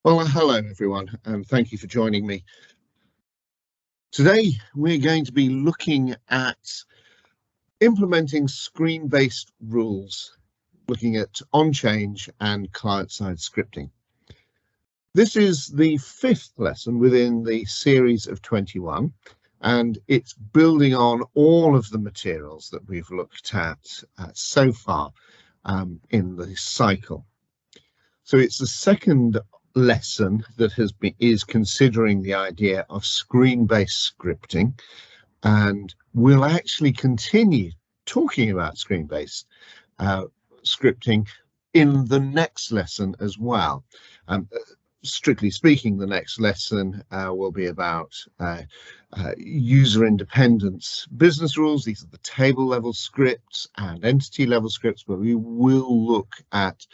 Well, hello everyone, and thank you for joining me. Today, we're going to be looking at implementing screen-based rules, looking at onChange and client-side scripting. This is the fifth lesson within the series of 21, and it's building on all of the materials that we've looked at so far in the cycle. So it's the second lesson that is considering the idea of screen-based scripting, and we'll actually continue talking about screen-based scripting in the next lesson as well. Strictly speaking, the next lesson will be about user independence business rules. These are the table level scripts and entity level scripts, but we will look at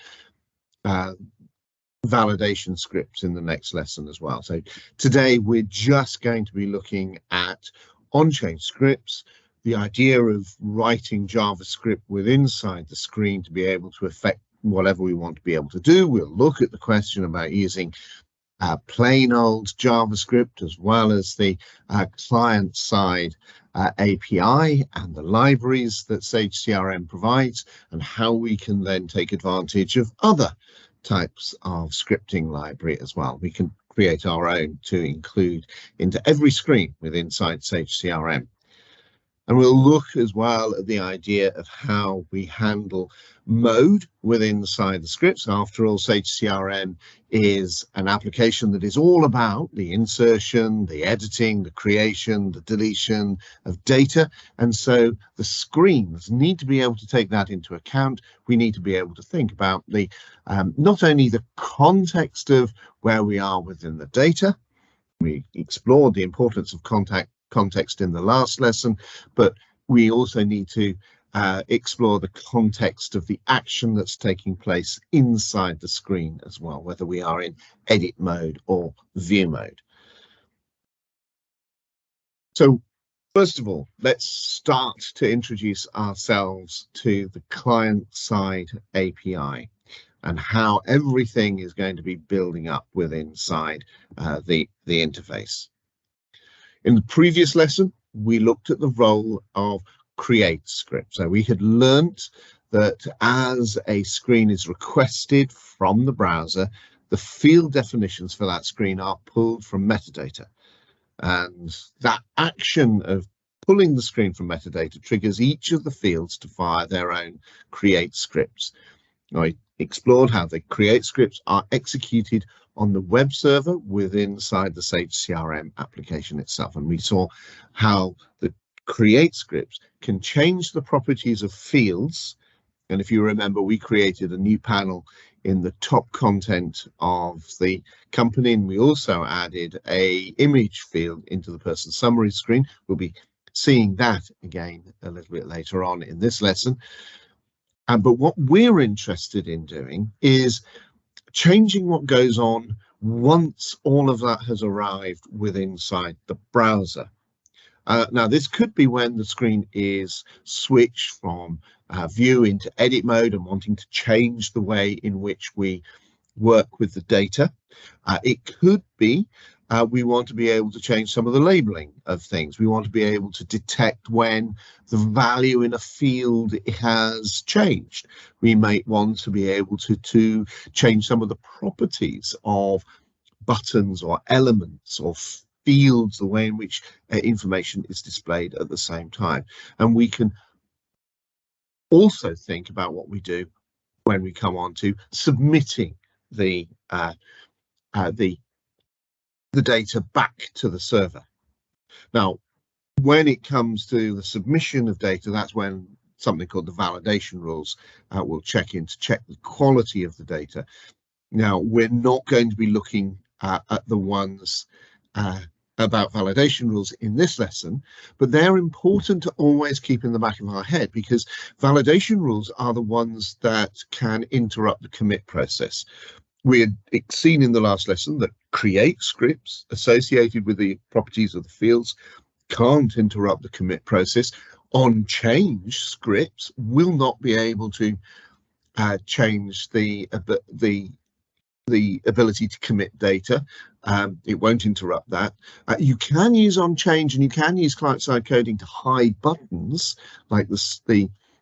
validation scripts in the next lesson as well. So today we're just going to be looking at onChange scripts, the idea of writing JavaScript inside the screen to be able to affect whatever we want to be able to do. We'll look at the question about using plain old JavaScript as well as the client-side API and the libraries that Sage CRM provides, and how we can then take advantage of other types of scripting library as well. We can create our own to include into every screen inside Sage CRM. And we'll look as well at the idea of how we handle mode inside the scripts. After all, Sage CRM is an application that is all about the insertion, the editing, the creation, the deletion of data. And so the screens need to be able to take that into account. We need to be able to think about the not only the context of where we are within the data. We explored the importance of context in the last lesson, but we also need to explore the context of the action that's taking place inside the screen as well, whether we are in edit mode or view mode. So first of all, let's start to introduce ourselves to the client-side API and how everything is going to be building up inside the interface. In the previous lesson, we looked at the role of create script. So we had learnt that as a screen is requested from the browser, the field definitions for that screen are pulled from metadata. And that action of pulling the screen from metadata triggers each of the fields to fire their own create scripts. I explored how the create scripts are executed on the web server inside the Sage CRM application itself. And we saw how the create scripts can change the properties of fields. And if you remember, we created a new panel in the top content of the company, and we also added an image field into the person summary screen. We'll be seeing that again a little bit later on in this lesson. But what we're interested in doing is changing what goes on once all of that has arrived inside the browser. Now, this could be when the screen is switched from view into edit mode and wanting to change the way in which we work with the data. It could be we want to be able to change some of the labeling of things. We want to be able to detect when the value in a field has changed. We might want to be able to change some of the properties of buttons or elements or fields, the way in which information is displayed at the same time. And we can also think about what we do when we come on to submitting the data back to the server. Now, when it comes to the submission of data, that's when something called the validation rules will check in to check the quality of the data. Now, we're not going to be looking at the ones about validation rules in this lesson, but they're important to always keep in the back of our head, because validation rules are the ones that can interrupt the commit process. We had seen in the last lesson that create scripts associated with the properties of the fields can't interrupt the commit process. onChange scripts will not be able to change the the ability to commit data. It won't interrupt that. You can use onChange and you can use client-side coding to hide buttons, like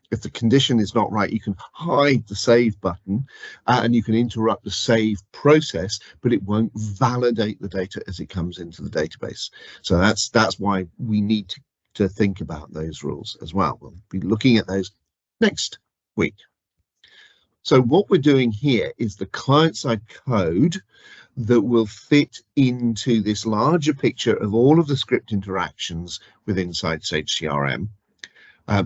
if the condition is not right, you can hide the save button and you can interrupt the save process, but it won't validate the data as it comes into the database. So that's why we need to think about those rules as well. We'll be looking at those next week. So what we're doing here is the client-side code that will fit into this larger picture of all of the script interactions within Sage CRM.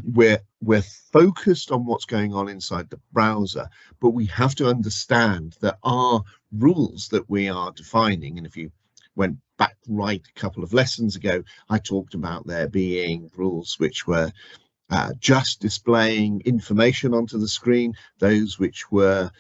We're focused on what's going on inside the browser, but we have to understand that our rules that we are defining, and if you went back right a couple of lessons ago, I talked about there being rules which were just displaying information onto the screen, those which were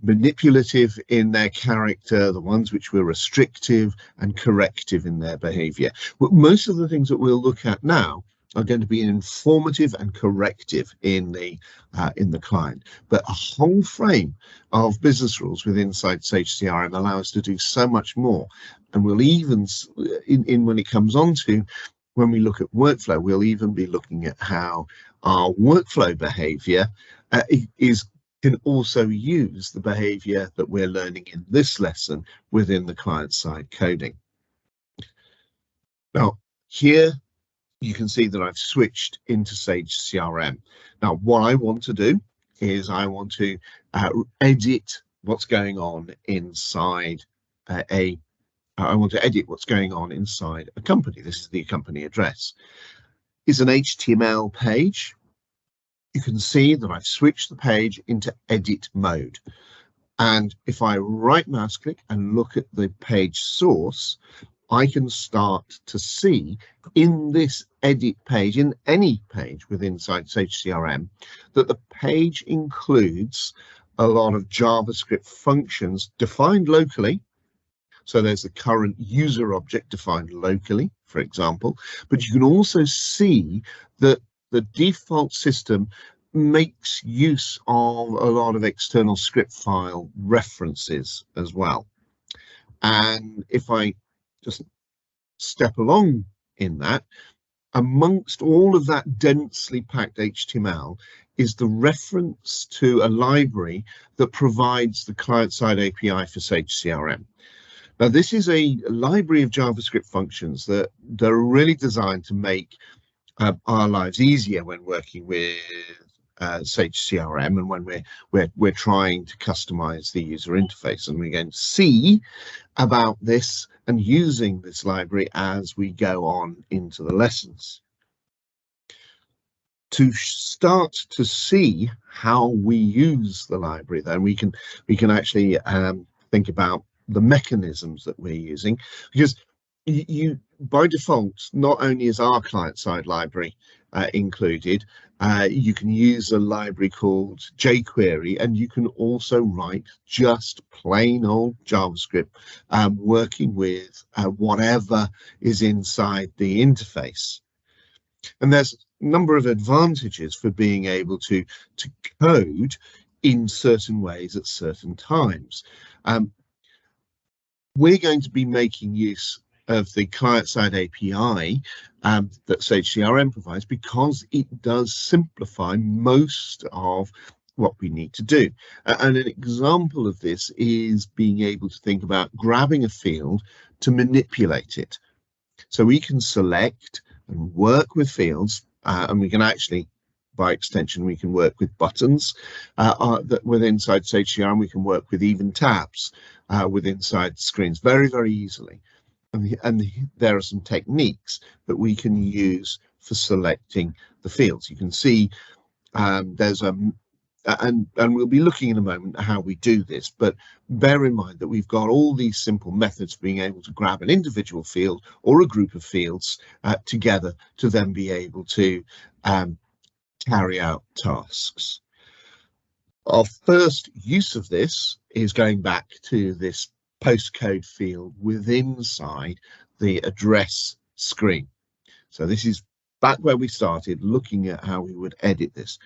manipulative in their character, the ones which were restrictive and corrective in their behavior. Well, most of the things that we'll look at now are going to be informative and corrective in the client, but a whole frame of business rules within Sage CRM allow us to do so much more. And we'll even, when it comes on to, when we look at workflow, we'll even be looking at how our workflow behavior can also use the behavior that we're learning in this lesson within the client-side coding. Now, here you can see that I've switched into Sage CRM. Now, what I want to do is I want to edit what's going on inside I want to edit what's going on inside a company. This is the company address. It's an HTML page. You can see that I've switched the page into edit mode. And if I right mouse click and look at the page source, I can start to see in this edit page, in any page within Sage CRM, that the page includes a lot of JavaScript functions defined locally. So there's the current user object defined locally, for example, but you can also see that the default system makes use of a lot of external script file references as well. And if I just step along in that, amongst all of that densely packed HTML is the reference to a library that provides the client-side API for Sage CRM. Now, this is a library of JavaScript functions that are really designed to make our lives easier when working with Sage CRM and when we're trying to customize the user interface. And we're going to see about this and using this library as we go on into the lessons. To start to see how we use the library, then we can actually think about the mechanisms that we're using, because you by default, not only is our client-side library included, you can use a library called jQuery, and you can also write just plain old JavaScript working with whatever is inside the interface. And there's a number of advantages for being able to code in certain ways at certain times. We're going to be making use of the client-side API that Sage CRM provides because it does simplify most of what we need to do. And an example of this is being able to think about grabbing a field to manipulate it. So we can select and work with fields, and we can actually, by extension, we can work with buttons that within Sage CRM. We can work with even tabs within Sage screens very, very easily. And there are some techniques that we can use for selecting the fields. You can see there's and we'll be looking in a moment at how we do this, but bear in mind that we've got all these simple methods for being able to grab an individual field or a group of fields together to then be able to carry out tasks. Our first use of this is going back to this postcode field within inside the address screen. So this is back where we started looking at how we would edit this.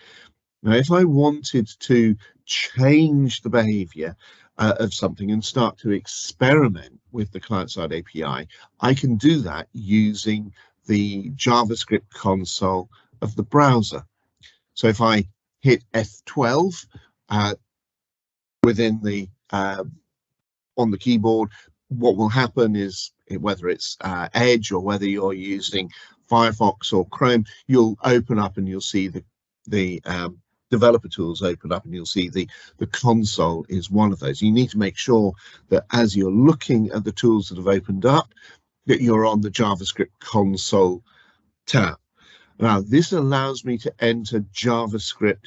Now, if I wanted to change the behavior of something and start to experiment with the client-side API, I can do that using the JavaScript console of the browser. So if I hit F12 within the on the keyboard, what will happen is, whether it's Edge or whether you're using Firefox or Chrome, you'll open up and you'll see the developer tools open up, and you'll see the console is one of those. You need to make sure that as you're looking at the tools that have opened up, that you're on the JavaScript console tab. Now, this allows me to enter JavaScript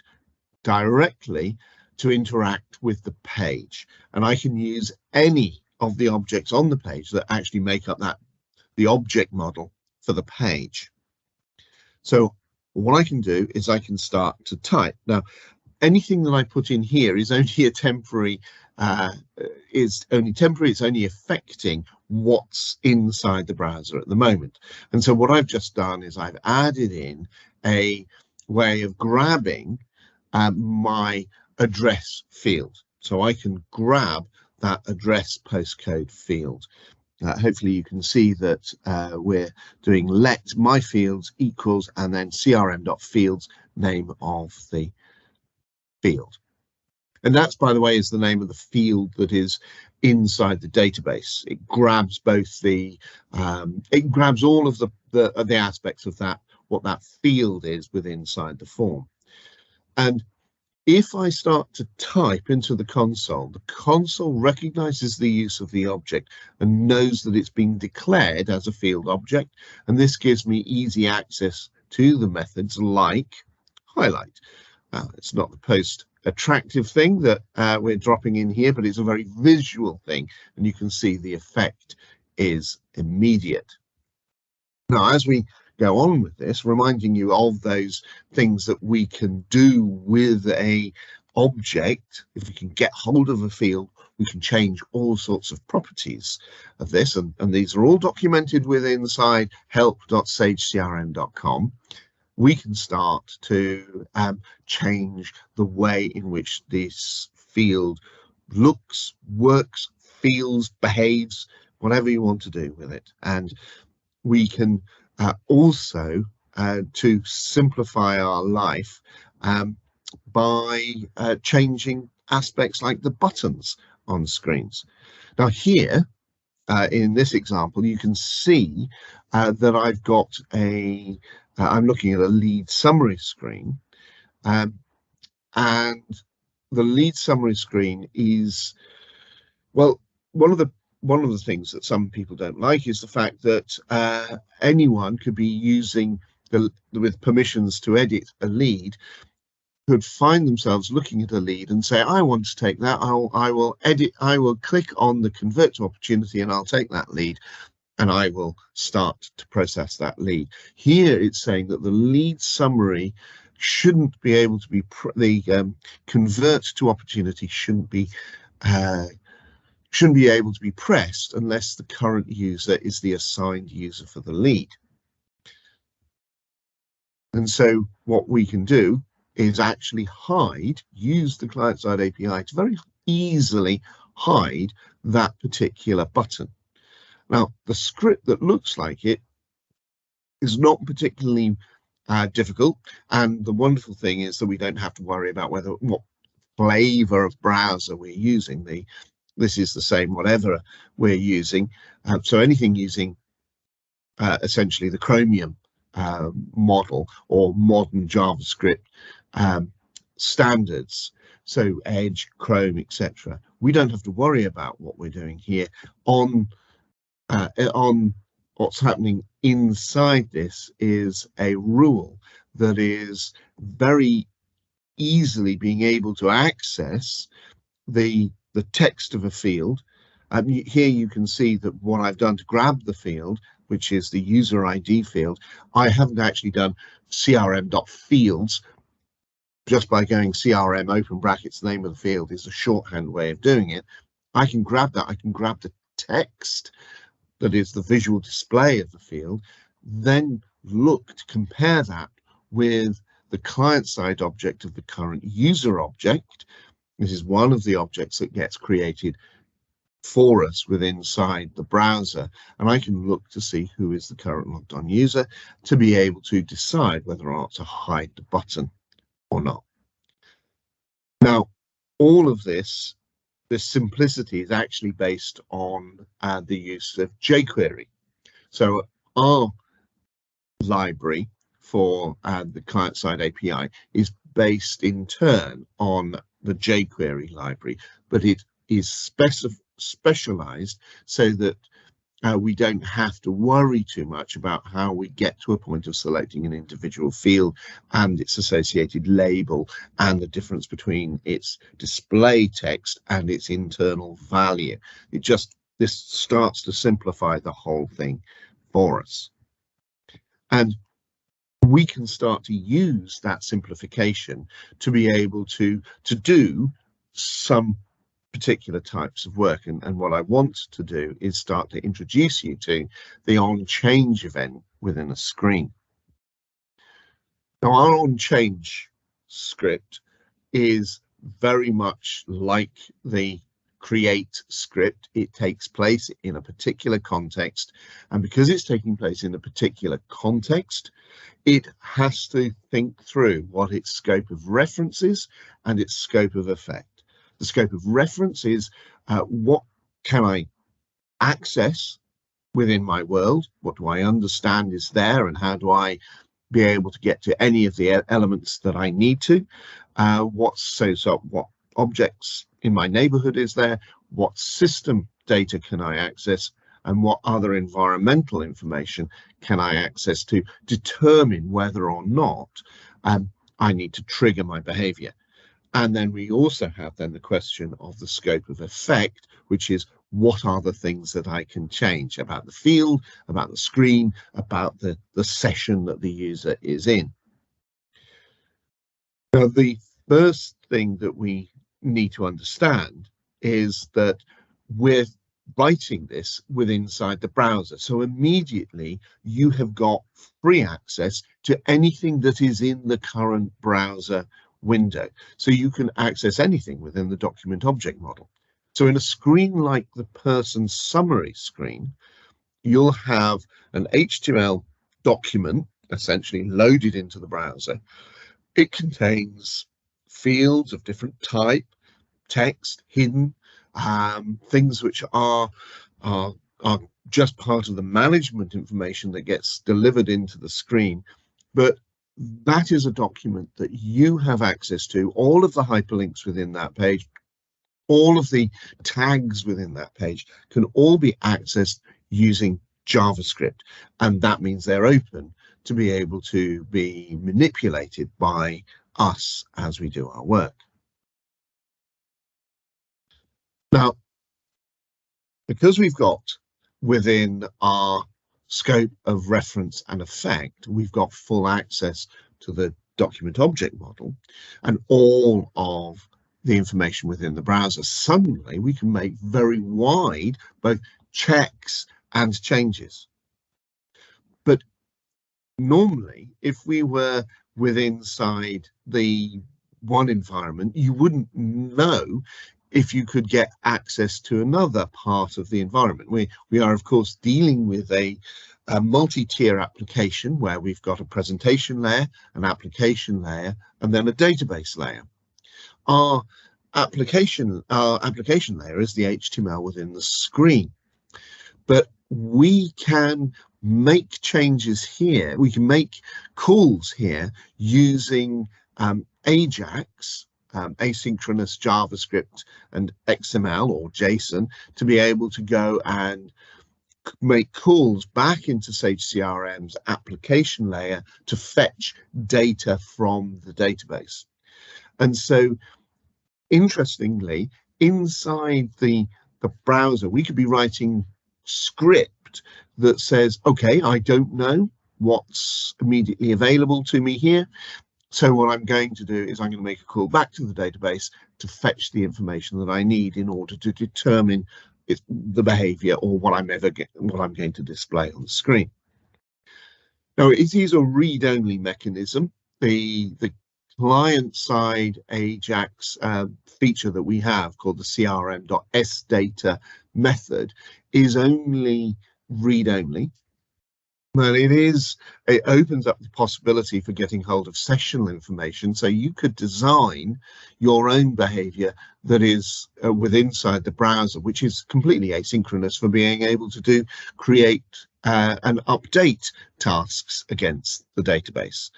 directly to interact with the page, and I can use any of the objects on the page that actually make up the object model for the page. So what I can do is I can start to type. Now, anything that I put in here is only a temporary, it's only affecting what's inside the browser at the moment. And so what I've just done is I've added in a way of grabbing my address field. So I can grab that address postcode field. Hopefully you can see that we're doing let my fields equals and then crm.fields, name of the field. And that's, by the way, is the name of the field that is inside the database. It grabs both it grabs all of the aspects of that, what that field is within inside the form. And if I start to type into the console recognizes the use of the object and knows that it's been declared as a field object. And this gives me easy access to the methods like highlight. It's not the most attractive thing that we're dropping in here, but it's a very visual thing. And you can see the effect is immediate. Now, as we go on with this, reminding you of those things that we can do with a object. If we can get hold of a field, we can change all sorts of properties of this, and these are all documented within inside help.sagecrm.com. We can start to change the way in which this field looks, works, feels, behaves, whatever you want to do with it. And we can also, to simplify our life, by changing aspects like the buttons on screens. Now here, in this example, you can see that I've got I'm looking at a lead summary screen, and the lead summary screen is, well, one of the things that some people don't like is the fact that anyone could be using with permissions to edit a lead, could find themselves looking at a lead and say, I want to take that, I will click on the convert to opportunity and I'll take that lead and I will start to process that lead. Here it's saying that the lead summary shouldn't be able to be, the convert to opportunity shouldn't be able to be pressed unless the current user is the assigned user for the lead. And so what we can do is actually use the client-side API to very easily hide that particular button. Now, the script that looks like it is not particularly difficult, and the wonderful thing is that we don't have to worry about what flavor of browser we're using. This is the same whatever we're using. So anything using essentially the Chromium model or modern JavaScript standards, so Edge, Chrome, etc. We don't have to worry about what we're doing here on what's happening inside. This is a rule that is very easily being able to access the text of a field. Here you can see that what I've done to grab the field, which is the user ID field, I haven't actually done crm.fields. Just by going CRM open brackets, the name of the field is a shorthand way of doing it. I can grab that. I can grab the text that is the visual display of the field, then look to compare that with the client-side object of the current user object. This is one of the objects that gets created for us within inside the browser, and I can look to see who is the current logged on user to be able to decide whether or not to hide the button or not. Now, all of this simplicity is actually based on the use of jQuery. So our library for the client-side API is based in turn on the jQuery library, but it is specialized so that we don't have to worry too much about how we get to a point of selecting an individual field and its associated label and the difference between its display text and its internal value. This starts to simplify the whole thing for us. And we can start to use that simplification to be able to do some particular types of work, and what I want to do is start to introduce you to the onChange event within a screen. Now, our onChange script is very much like the create script. It takes place in a particular context, and because it's taking place in a particular context, it has to think through what its scope of reference is and its scope of effect. The scope of reference is what can I access within my world? What do I understand is there, and how do I be able to get to any of the elements that I need to? What objects in my neighborhood is there? What system data can I access? And what other environmental information can I access to determine whether or not I need to trigger my behavior? And then we also have then the question of the scope of effect, which is what are the things that I can change about the field, about the screen, about the session that the user is in. Now, the first thing that we need to understand is that we're writing this inside the browser. So immediately you have got free access to anything that is in the current browser window. So you can access anything within the document object model. So in a screen like the person summary screen, you'll have an HTML document essentially loaded into the browser. It contains fields of different type, text, hidden, things which are just part of the management information that gets delivered into the screen. But that is a document that you have access to. All of the hyperlinks within that page, all of the tags within that page can all be accessed using JavaScript. And that means they're open to be able to be manipulated by us as we do our work. Now, because we've got within our scope of reference and effect, we've got full access to the document object model and all of the information within the browser. Suddenly we can make very wide both checks and changes. But normally, if we were inside the one environment, you wouldn't know if you could get access to another part of the environment. We are, of course, dealing with a multi-tier application where we've got a presentation layer, an application layer, and then a database layer. Our application layer is the HTML within the screen, but we can make changes here. We can make calls here using AJAX, asynchronous JavaScript and XML or JSON, to be able to go and make calls back into Sage CRM's application layer to fetch data from the database. And so, interestingly, inside the browser, we could be writing script that says, okay, I don't know what's immediately available to me here. So what I'm going to do is I'm going to make a call back to the database to fetch the information that I need in order to determine the behavior or what I'm going to display on the screen. Now, it is a read-only mechanism. the client-side Ajax feature that we have called the CRM.sData method is only read-only. Well, it opens up the possibility for getting hold of sessional information. So you could design your own behavior that is inside the browser, which is completely asynchronous, for being able to create and update tasks against the database.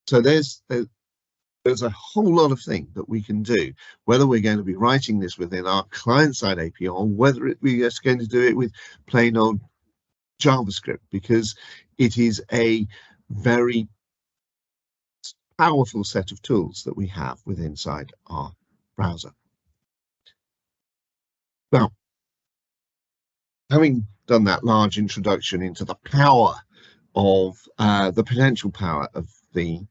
So there's a whole lot of things that we can do, whether we're going to be writing this within our client-side API or whether we're just going to do it with plain old JavaScript, because it is a very powerful set of tools that we have inside our browser. Now, having done that large introduction into the power of the potential power of the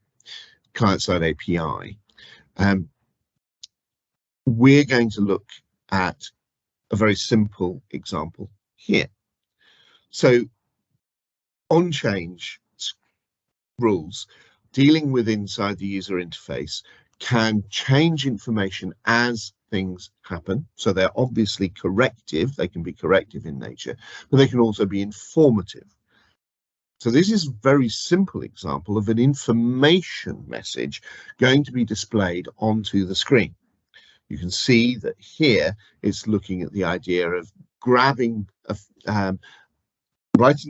client-side API, we're going to look at a very simple example here. So onChange rules dealing with inside the user interface can change information as things happen. So they're obviously corrective. They can be corrective in nature, but they can also be informative. So this is a very simple example of an information message going to be displayed onto the screen. You can see that here it's looking at the idea of grabbing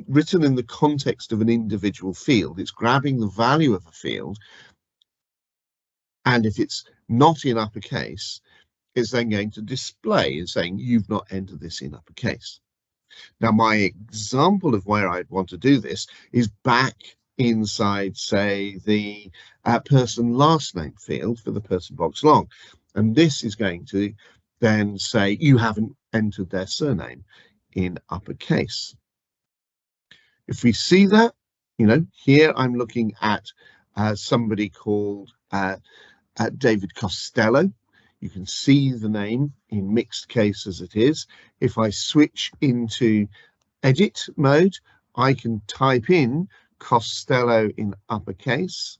written in the context of an individual field. It's grabbing the value of a field, and if it's not in uppercase, it's then going to display and saying you've not entered this in uppercase. Now, my example of where I'd want to do this is back inside, say, the person last name field for the person box long. And this is going to then say you haven't entered their surname in uppercase. If we see that, here I'm looking at somebody called David Costello. You can see the name in mixed case as it is. If I switch into edit mode, I can type in Costello in uppercase.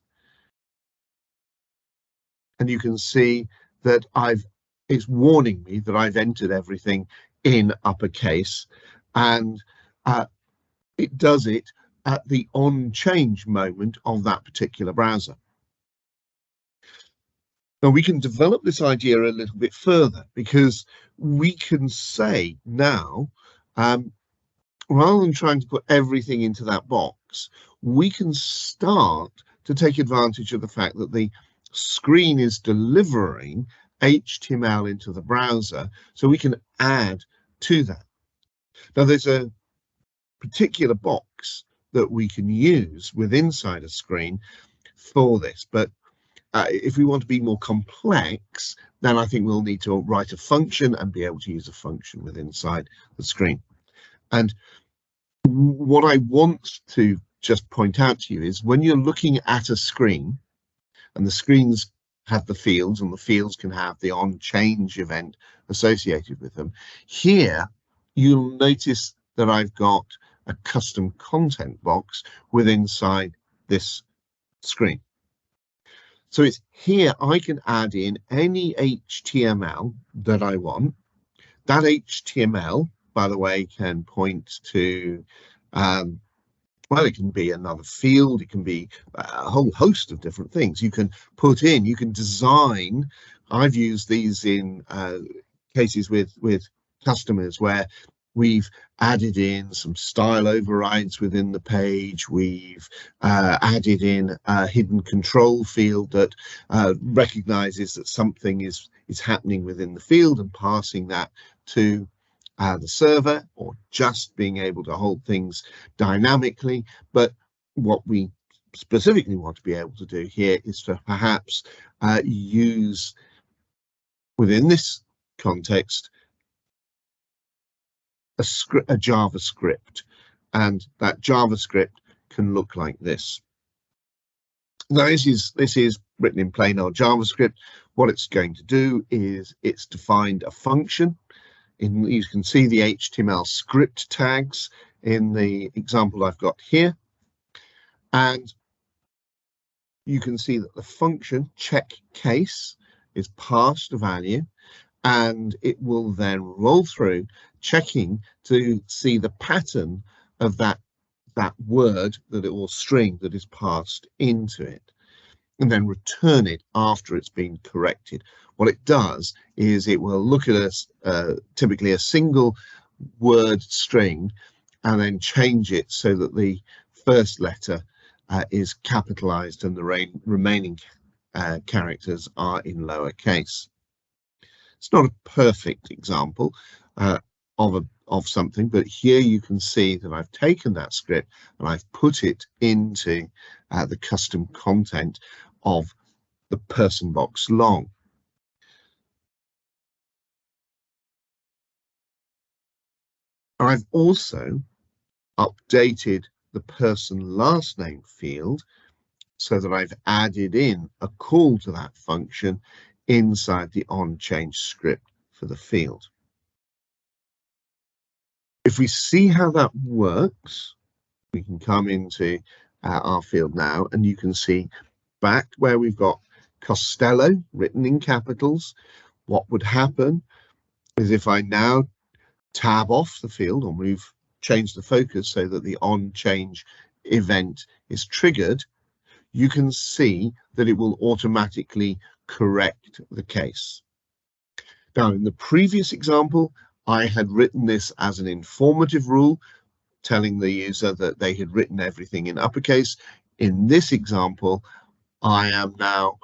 And you can see that it's warning me that I've entered everything in uppercase. And it does it at the onChange moment of that particular browser. Now, we can develop this idea a little bit further, because we can say now, rather than trying to put everything into that box, we can start to take advantage of the fact that the screen is delivering HTML into the browser, so we can add to that. Now, there's a particular box that we can use inside a screen for this, but if we want to be more complex, then I think we'll need to write a function and be able to use a function inside the screen. And what I want to just point out to you is, when you're looking at a screen, and the screens have the fields, and the fields can have the onChange event associated with them, here you'll notice that I've got a custom content box inside this screen. So it's here I can add in any HTML that I want. That HTML, by the way, can point to, well, it can be another field. It can be a whole host of different things you can put in. You can design. I've used these in cases with customers where we've added in some style overrides within the page. We've added in a hidden control field that recognizes that something is happening within the field and passing that to the server, or just being able to hold things dynamically. But what we specifically want to be able to do here is to perhaps use, within this context, a JavaScript, and that JavaScript can look like this. Now, this is written in plain old JavaScript. What it's going to do is it's defined a function. You can see the HTML script tags in the example I've got here, and you can see that the function check case is passed a value, and it will then roll through checking to see the pattern of that word that it, or string that is passed into it, and then return it after it's been corrected. What it does is it will look at typically a single word string and then change it so that the first letter is capitalized and the remaining characters are in lowercase. It's not a perfect example of something, but here you can see that I've taken that script and I've put it into the custom content of the person box long. I've also updated the person last name field so that I've added in a call to that function inside the onChange script for the field. If we see how that works, we can come into our field now, and you can see back where we've got Costello written in capitals. What would happen is if I now tab off the field or change the focus so that the onChange event is triggered, you can see that it will automatically correct the case. Now, in the previous example, I had written this as an informative rule, telling the user that they had written everything in uppercase. In this example, I am now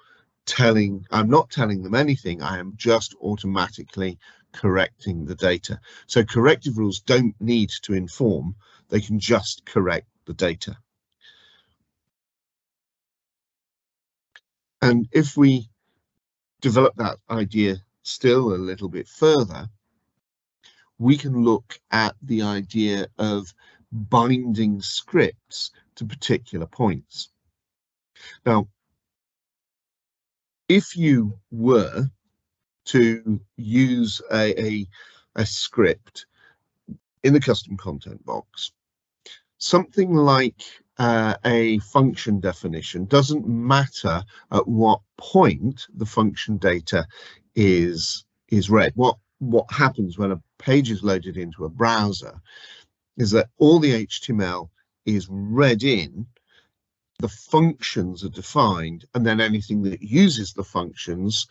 I'm not telling them anything. I am just automatically correcting the data. So corrective rules don't need to inform. They can just correct the data. And if we develop that idea still a little bit further, we can look at the idea of binding scripts to particular points. Now, if you were to use a script in the custom content box, something like a function definition doesn't matter at what point the function data is read. What happens when a page is loaded into a browser is that all the HTML is read in, the functions are defined, and then anything that uses the functions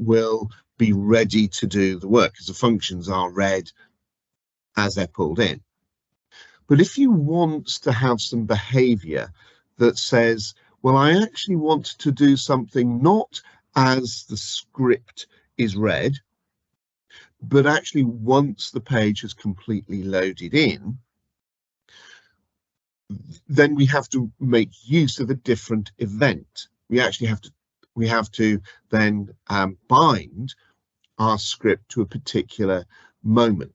will be ready to do the work, because the functions are read as they're pulled in. But if you want to have some behavior that says, well, I actually want to do something not as the script is read, but actually once the page has completely loaded in, then we have to make use of a different event. We actually have to then bind our script to a particular moment.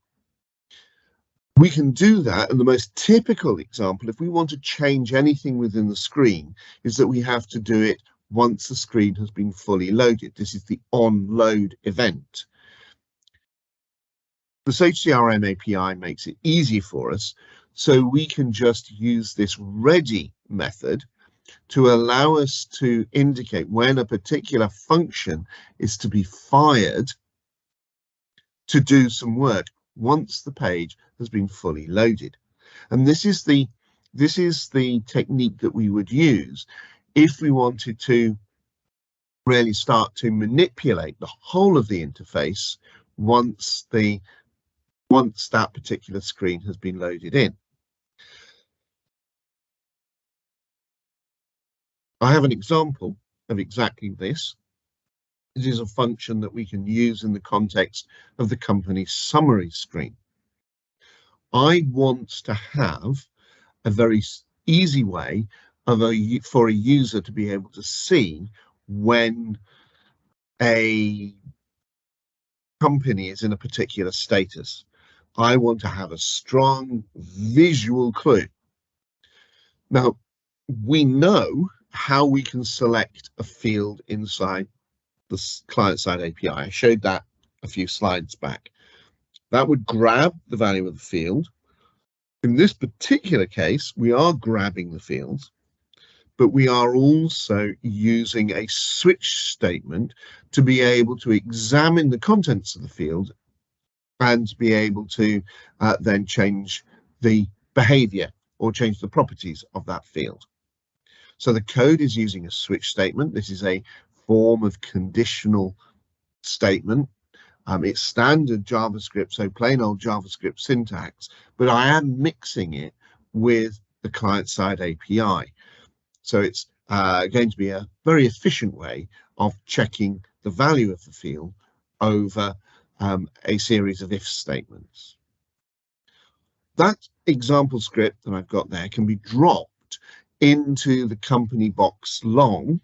We can do that, and the most typical example, if we want to change anything within the screen, is that we have to do it once the screen has been fully loaded. This is the onLoad event. The Sage CRM API makes it easy for us, so we can just use this ready method to allow us to indicate when a particular function is to be fired to do some work once the page has been fully loaded. And this is the technique that we would use if we wanted to really start to manipulate the whole of the interface once that particular screen has been loaded in. I have an example of exactly this. It is a function that we can use in the context of the company summary screen. I want to have a very easy way for a user to be able to see when a company is in a particular status. I want to have a strong visual clue. Now, we know how we can select a field inside the client-side API. I showed that a few slides back. That would grab the value of the field. In this particular case, we are grabbing the field, but we are also using a switch statement to be able to examine the contents of the field and to be able to then change the behavior or change the properties of that field. So the code is using a switch statement. This is a form of conditional statement. It's standard JavaScript, so plain old JavaScript syntax, but I am mixing it with the client-side API. So it's going to be a very efficient way of checking the value of the field over a series of if statements. That example script that I've got there can be dropped into the company box long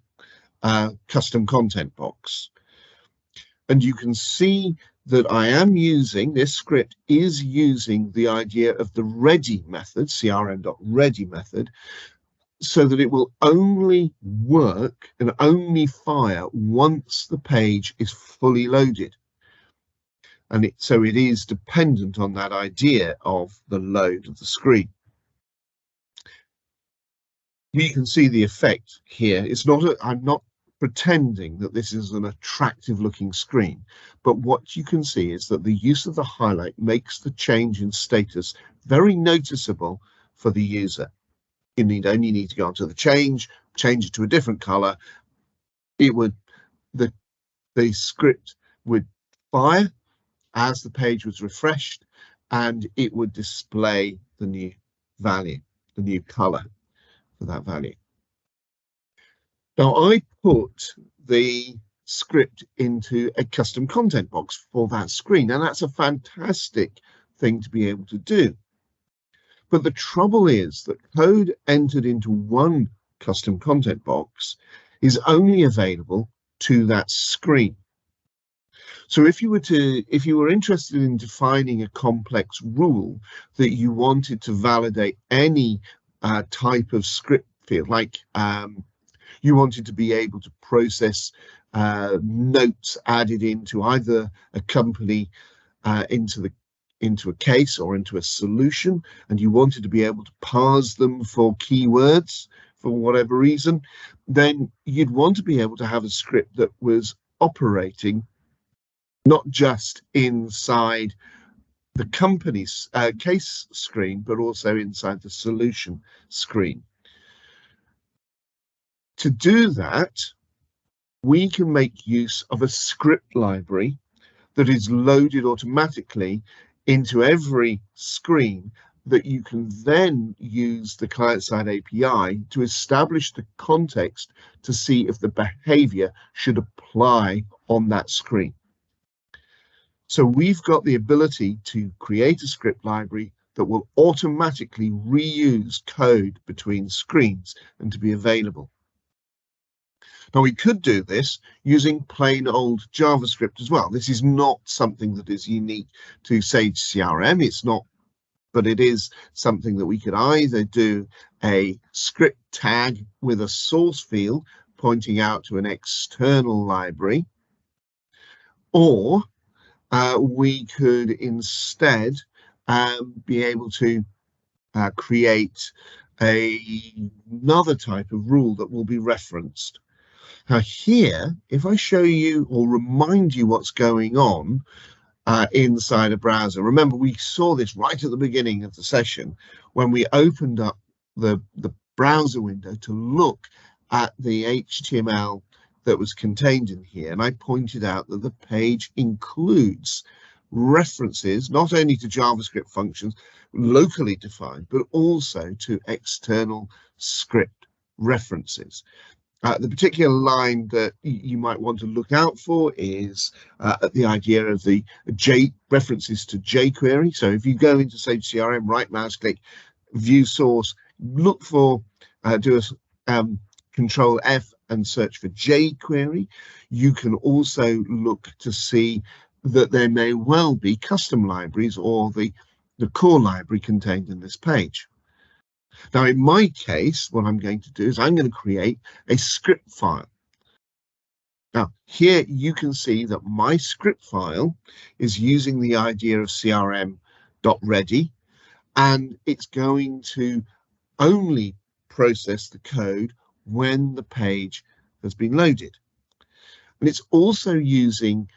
custom content box. And you can see that I am using, this script is using the idea of the ready method, crm.ready method, so that it will only work and only fire once the page is fully loaded. And so it is dependent on that idea of the load of the screen. You can see the effect here. It's not I'm not pretending that this is an attractive looking screen, but what you can see is that the use of the highlight makes the change in status very noticeable for the user. You only need to go onto the change it to a different color. It would, the script would fire as the page was refreshed, and it would display the new value, the new color for that value. Now I put the script into a custom content box for that screen, and that's a fantastic thing to be able to do. But the trouble is that code entered into one custom content box is only available to that screen. So if you were interested in defining a complex rule that you wanted to validate any type of script field, like you wanted to be able to process notes added into either a company into a case or into a solution, and you wanted to be able to parse them for keywords for whatever reason, then you'd want to be able to have a script that was operating not just inside the company's case screen, but also inside the solution screen. To do that, we can make use of a script library that is loaded automatically into every screen that you can then use the client-side API to establish the context to see if the behavior should apply on that screen. So we've got the ability to create a script library that will automatically reuse code between screens and to be available. Now we could do this using plain old JavaScript as well. This is not something that is unique to Sage CRM. It's not, but it is something that we could either do a script tag with a source field pointing out to an external library, or we could instead be able to create another type of rule that will be referenced. Now here, if I show you or remind you what's going on inside a browser, remember we saw this right at the beginning of the session when we opened up the browser window to look at the HTML that was contained in here, and I pointed out that the page includes references not only to JavaScript functions locally defined, but also to external script references. The particular line that you might want to look out for is the idea of the references to jQuery. So if you go into Sage CRM, right mouse click, view source, look for, do a Control F and search for jQuery. You can also look to see that there may well be custom libraries or the core library contained in this page. Now, in my case, what I'm going to do is I'm going to create a script file. Now, here you can see that my script file is using the idea of crm.ready, and it's going to only process the code when the page has been loaded. And it's also using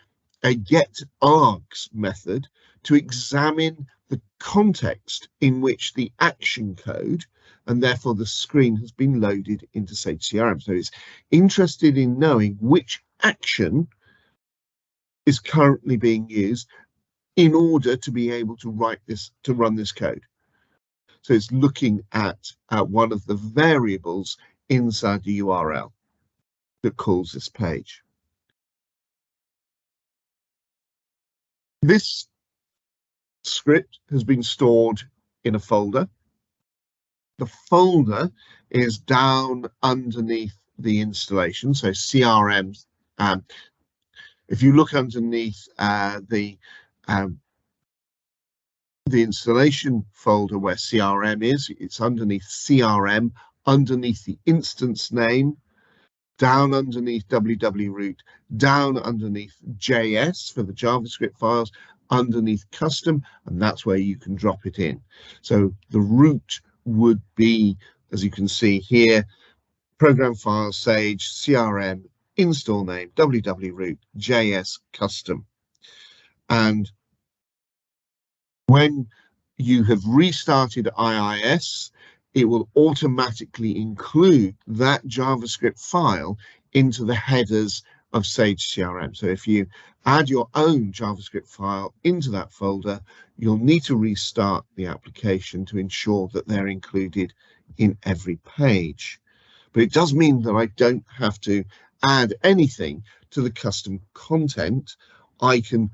a getArgs method to examine the context in which the action code and therefore the screen has been loaded into Sage CRM. So it's interested in knowing which action is currently being used in order to be able to run this code. So it's looking at one of the variables inside the URL that calls this page. This script has been stored in a folder. The folder is down underneath the installation, so CRM. If you look underneath the installation folder where CRM is, it's underneath CRM, underneath the instance name, down underneath www-root, down underneath JS for the JavaScript files, underneath custom, and that's where you can drop it in. So the root would be, as you can see here, program files, Sage, CRM, install name, www-root, JS, custom. And when you have restarted IIS, it will automatically include that JavaScript file into the headers of Sage CRM. So if you add your own JavaScript file into that folder, you'll need to restart the application to ensure that they're included in every page. But it does mean that I don't have to add anything to the custom content. I can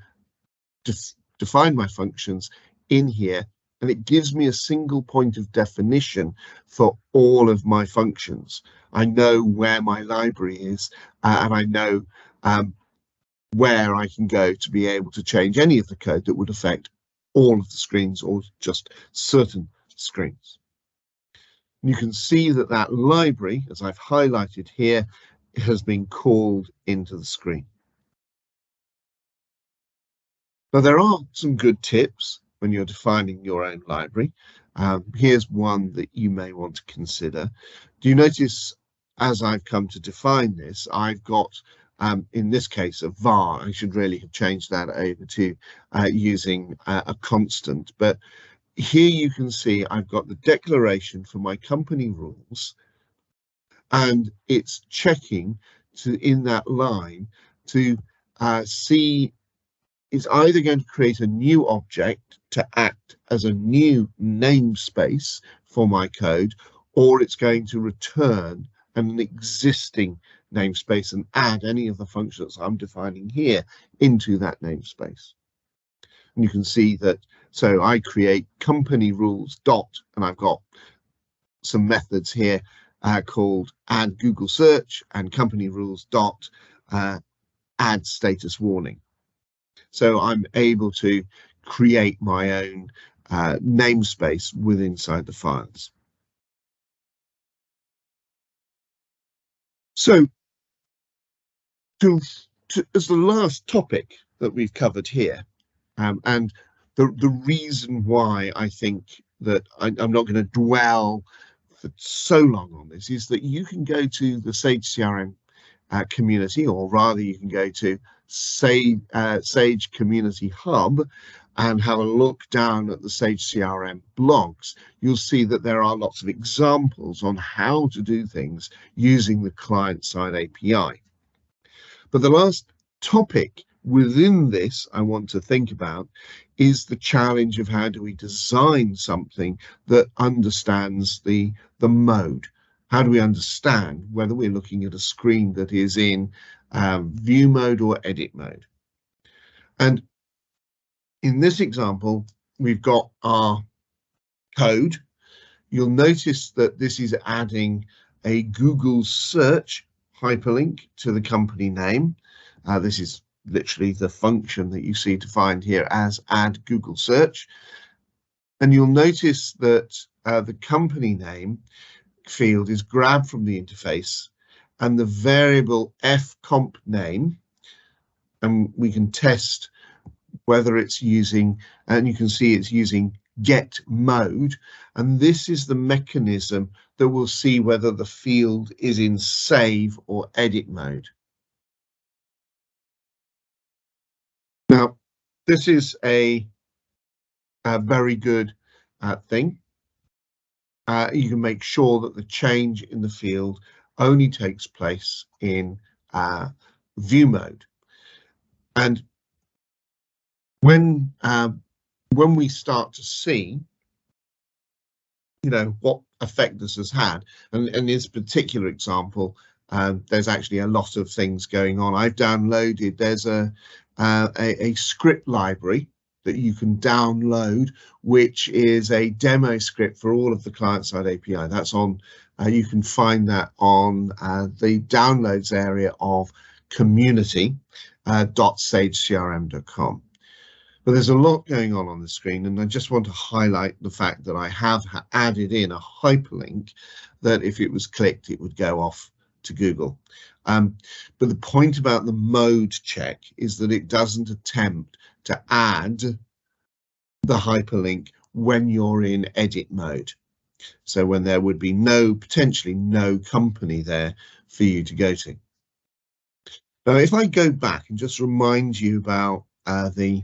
define my functions in here, and it gives me a single point of definition for all of my functions. I know where my library is, and I know where I can go to be able to change any of the code that would affect all of the screens or just certain screens. And you can see that that library, as I've highlighted here, has been called into the screen. Now, there are some good tips when you're defining your own library. Here's one that you may want to consider. Do you notice, as I've come to define this, I've got, in this case, a var. I should really have changed that over to using a constant. But here you can see I've got the declaration for my company rules, and it's checking in that line to see it's either going to create a new object to act as a new namespace for my code, or it's going to return an existing namespace and add any of the functions I'm defining here into that namespace. And you can see that, so I create company rules dot, and I've got some methods here called add Google search and company rules dot add status warning. So I'm able to create my own namespace within inside the files. So as the last topic that we've covered here, and the reason why I think that I'm not going to dwell for so long on this is that you can go to the Sage CRM community, or rather you can go to Sage Community Hub and have a look down at the Sage CRM blogs. You'll see that there are lots of examples on how to do things using the client-side API. But the last topic within this I want to think about is the challenge of how do we design something that understands the mode. How do we understand whether we're looking at a screen that is in view mode or edit mode? And in this example, we've got our code. You'll notice that this is adding a Google search hyperlink to the company name. This is literally the function that you see defined here as add Google search. And you'll notice that the company name field is grabbed from the interface, and the variable fcomp name, and we can test whether it's using, and you can see it's using get mode, and this is the mechanism that will see whether the field is in save or edit mode. Now, this is a very good thing. You can make sure that the change in the field only takes place in view mode. And when we start to see, what effect this has had, and in this particular example, there's actually a lot of things going on. I've downloaded, there's a script library that you can download, which is a demo script for all of the client-side API. That's on, you can find that on the downloads area of community.sagecrm.com. But there's a lot going on the screen, and I just want to highlight the fact that I have added in a hyperlink that if it was clicked, it would go off to Google. But the point about the mode check is that it doesn't attempt to add the hyperlink when you're in edit mode. So when there would be potentially no company there for you to go to. Now, if I go back and just remind you about the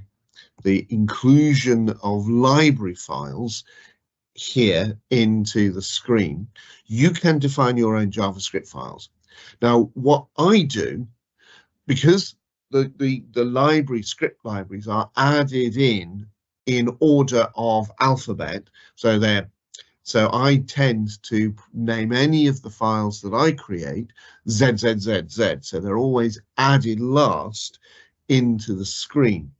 inclusion of library files here into the screen, you can define your own JavaScript files. Now, what I do, because the script libraries are added in order of alphabet, so I tend to name any of the files that I create ZZZZ, so they're always added last into the screen.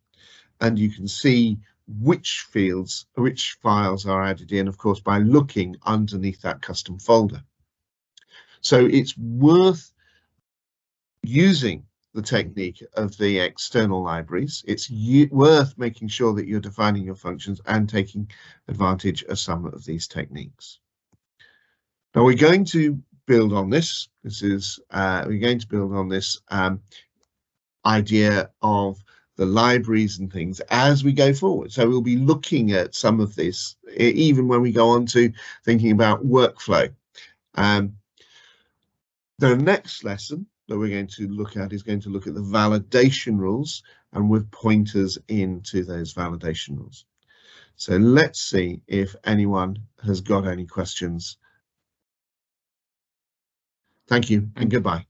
And you can see which files are added in, of course, by looking underneath that custom folder. So it's worth using the technique of the external libraries. It's worth making sure that you're defining your functions and taking advantage of some of these techniques. Now we're going to build on this. We're going to build on this idea of the libraries and things as we go forward. So we'll be looking at some of this even when we go on to thinking about workflow. The next lesson that we're going to look at is going to look at the validation rules and with pointers into those validation rules. So let's see if anyone has got any questions. Thank you and goodbye.